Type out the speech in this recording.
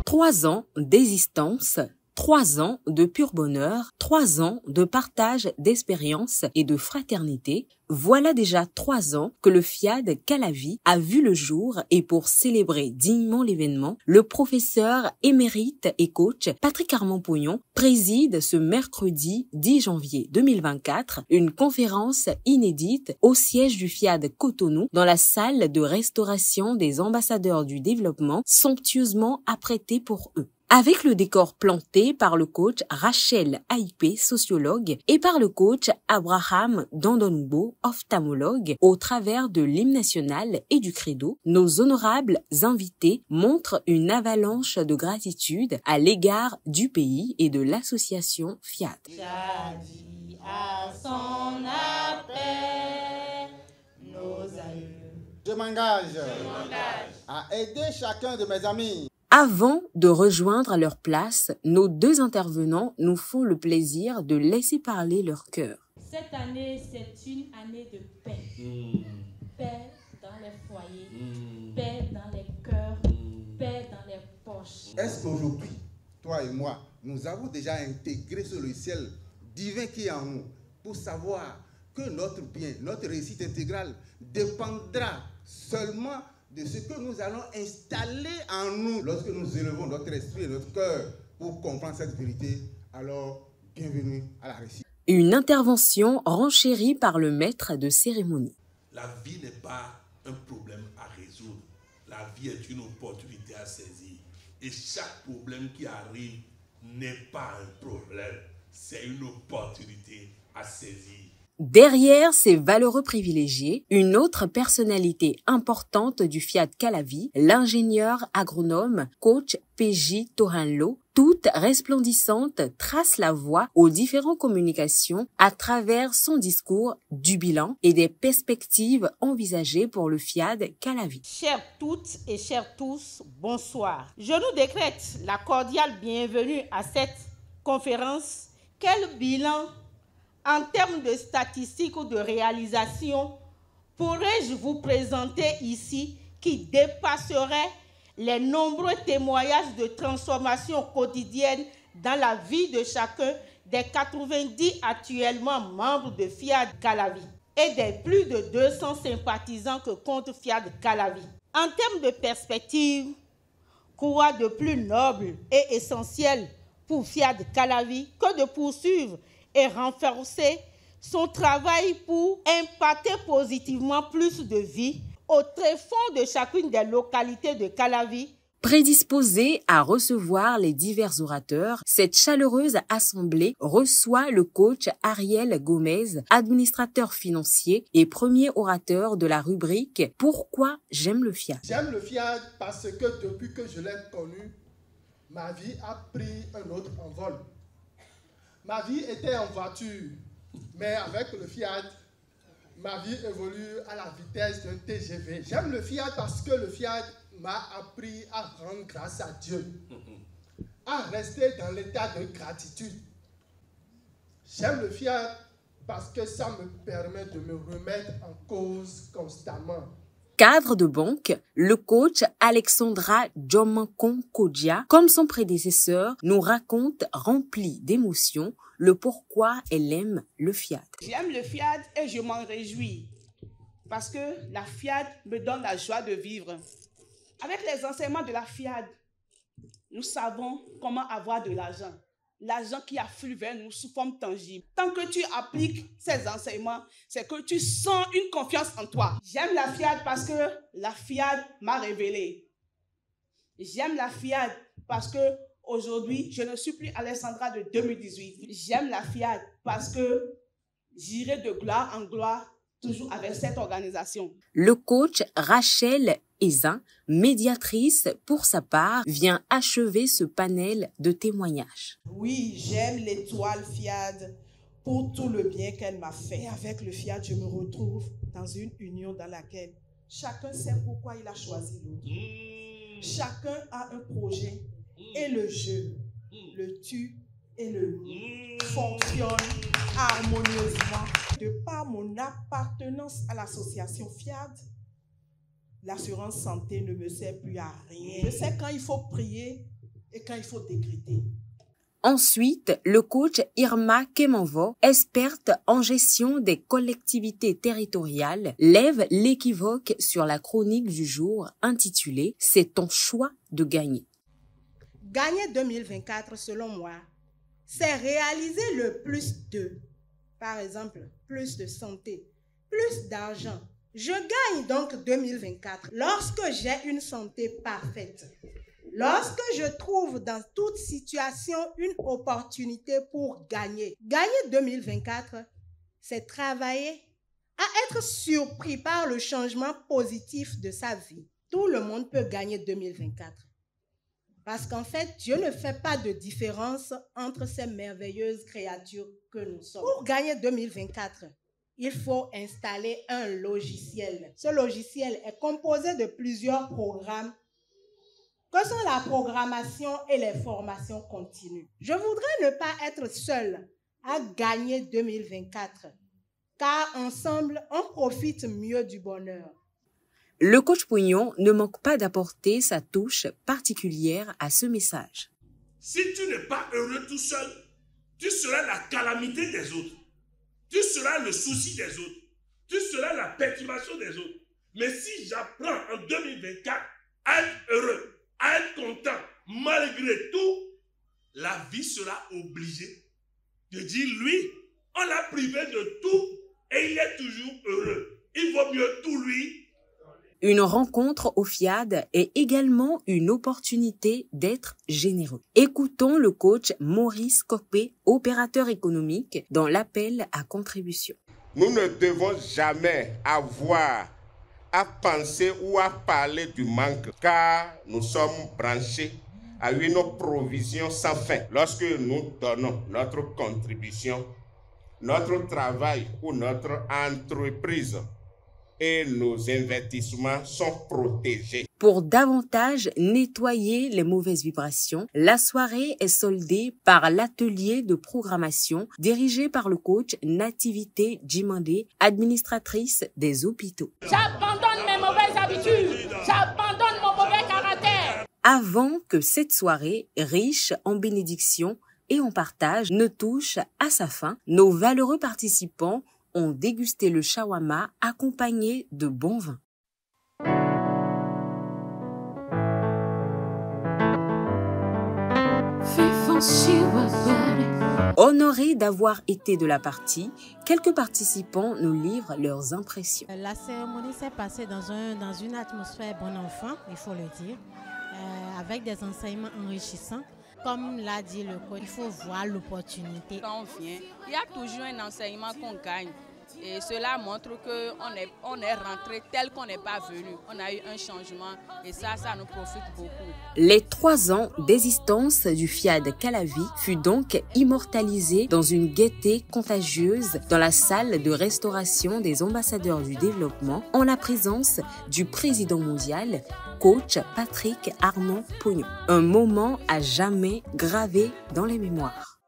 3 ans d'existence, 3 ans de pur bonheur, 3 ans de partage d'expérience et de fraternité. Voilà déjà 3 ans que le FIAD Calavi a vu le jour et pour célébrer dignement l'événement, le professeur émérite et coach Patrick Armand-Pognon préside ce mercredi 10 janvier 2024 une conférence inédite au siège du FIAD Cotonou dans la salle de restauration des ambassadeurs du développement somptueusement apprêtée pour eux. Avec le décor planté par le coach Rachel Aipé, sociologue, et par le coach Abraham Dandonoubo, ophtalmologue, au travers de l'hymne national et du credo, nos honorables invités montrent une avalanche de gratitude à l'égard du pays et de l'association FIAD. Chadi à son appel, nos aïeux. Je m'engage à aider chacun de mes amis. Avant de rejoindre leur place, nos 2 intervenants nous font le plaisir de laisser parler leur cœur. Cette année, c'est une année de paix. Paix dans les foyers, paix dans les cœurs, paix dans les poches. Est-ce qu'aujourd'hui, toi et moi, nous avons déjà intégré ce logiciel divin qui est en nous pour savoir que notre bien, notre réussite intégrale dépendra seulement de ce que nous allons installer en nous lorsque nous élevons notre esprit et notre cœur pour comprendre cette vérité. Alors, bienvenue à la réussite. Une intervention renchérie par le maître de cérémonie. La vie n'est pas un problème à résoudre. La vie est une opportunité à saisir. Et chaque problème qui arrive n'est pas un problème, c'est une opportunité à saisir. Derrière ces valeureux privilégiés, une autre personnalité importante du FIAD Calavi, l'ingénieur agronome coach PJ Toranlo, toute resplendissante, trace la voie aux différentes communications à travers son discours du bilan et des perspectives envisagées pour le FIAD Calavi. Chères toutes et chers tous, bonsoir. Je nous décrète la cordiale bienvenue à cette conférence. Quel bilan en termes de statistiques ou de réalisation pourrais-je vous présenter ici qui dépasserait les nombreux témoignages de transformation quotidienne dans la vie de chacun des 90 actuellement membres de FIAD Calavi et des plus de 200 sympathisants que compte FIAD Calavi. En termes de perspective, quoi de plus noble et essentiel pour FIAD Calavi que de poursuivre et renforcer son travail pour impacter positivement plus de vies au tréfonds de chacune des localités de Calavi. Prédisposée à recevoir les divers orateurs, cette chaleureuse assemblée reçoit le coach Ariel Gomez, administrateur financier et premier orateur de la rubrique « Pourquoi j'aime le FIAD ». J'aime le FIAD parce que depuis que je l'ai connu, ma vie a pris un autre envol. Ma vie était en voiture, mais avec le FIAD, ma vie évolue à la vitesse d'un TGV. J'aime le FIAD parce que le FIAD m'a appris à rendre grâce à Dieu, à rester dans l'état de gratitude. J'aime le FIAD parce que ça me permet de me remettre en cause constamment. Cadre de banque, le coach Alexandra Djomankon Kodja, comme son prédécesseur, nous raconte, rempli d'émotions, le pourquoi elle aime le FIAD. J'aime le FIAD et je m'en réjouis parce que la FIAD me donne la joie de vivre. Avec les enseignements de la FIAD, nous savons comment avoir de l'argent. L'argent qui afflue vers nous sous forme tangible. Tant que tu appliques ces enseignements, c'est que tu sens une confiance en toi. J'aime la FIAD parce que la FIAD m'a révélé. J'aime la FIAD parce que aujourd'hui, je ne suis plus Alexandra de 2018. J'aime la FIAD parce que j'irai de gloire en gloire toujours avec cette organisation. Le coach Rachel Ezin, médiatrice pour sa part, vient achever ce panel de témoignages. Oui, j'aime l'étoile FIAD pour tout le bien qu'elle m'a fait. Et avec le FIAD, je me retrouve dans une union dans laquelle chacun sait pourquoi il a choisi l'autre. Chacun a un projet et le jeu, le tu et le nous fonctionnent harmonieusement. De par mon appartenance à l'association FIAD, l'assurance santé ne me sert plus à rien. Je sais quand il faut prier et quand il faut décréter. Ensuite, le coach Irma Kemanvo, experte en gestion des collectivités territoriales, lève l'équivoque sur la chronique du jour intitulée « C'est ton choix de gagner ». Gagner 2024, selon moi, c'est réaliser le plus de, par exemple, plus de santé, plus d'argent. Je gagne donc 2024 lorsque j'ai une santé parfaite. Lorsque je trouve dans toute situation une opportunité pour gagner. Gagner 2024, c'est travailler à être surpris par le changement positif de sa vie. Tout le monde peut gagner 2024. Parce qu'en fait, Dieu ne fait pas de différence entre ces merveilleuses créatures que nous sommes. Pour gagner 2024, il faut installer un logiciel. Ce logiciel est composé de plusieurs programmes que sont la programmation et les formations continues. Je voudrais ne pas être seul à gagner 2024, car ensemble, on profite mieux du bonheur. Le coach Pognon ne manque pas d'apporter sa touche particulière à ce message. Si tu n'es pas heureux tout seul, tu seras la calamité des autres. Tu seras le souci des autres. Tu seras la perturbation des autres. Mais si j'apprends en 2024 à être heureux, à être content, malgré tout, la vie sera obligée de dire, lui, on l'a privé de tout et il est toujours heureux. Il vaut mieux tout lui. Une rencontre au FIAD est également une opportunité d'être généreux. Écoutons le coach Maurice Copé, opérateur économique, dans l'appel à contribution. Nous ne devons jamais avoir à penser ou à parler du manque, car nous sommes branchés à une provision sans fin. Lorsque nous donnons notre contribution, notre travail ou notre entreprise et nos investissements sont protégés. Pour davantage nettoyer les mauvaises vibrations, la soirée est soldée par l'atelier de programmation dirigé par le coach Nativité Djimandé, administratrice des hôpitaux. J'abandonne mes mauvaises habitudes. J'abandonne mon mauvais caractère. Avant que cette soirée, riche en bénédictions et en partage, ne touche à sa fin, nos valeureux participants ont dégusté le shawarma accompagné de bon vin. Honorés d'avoir été de la partie, quelques participants nous livrent leurs impressions. La cérémonie s'est passée dans une atmosphère bon enfant, il faut le dire, avec des enseignements enrichissants. Comme l'a dit le coach, il faut voir l'opportunité. Quand on vient, il y a toujours un enseignement qu'on gagne. Et cela montre qu'on est rentré tel qu'on n'est pas venu. On a eu un changement et ça nous profite beaucoup. Les 3 ans d'existence du FIAD Calavi fut donc immortalisé dans une gaieté contagieuse dans la salle de restauration des ambassadeurs du développement en la présence du président mondial, coach Patrick Armand Pognon. Un moment à jamais gravé dans les mémoires.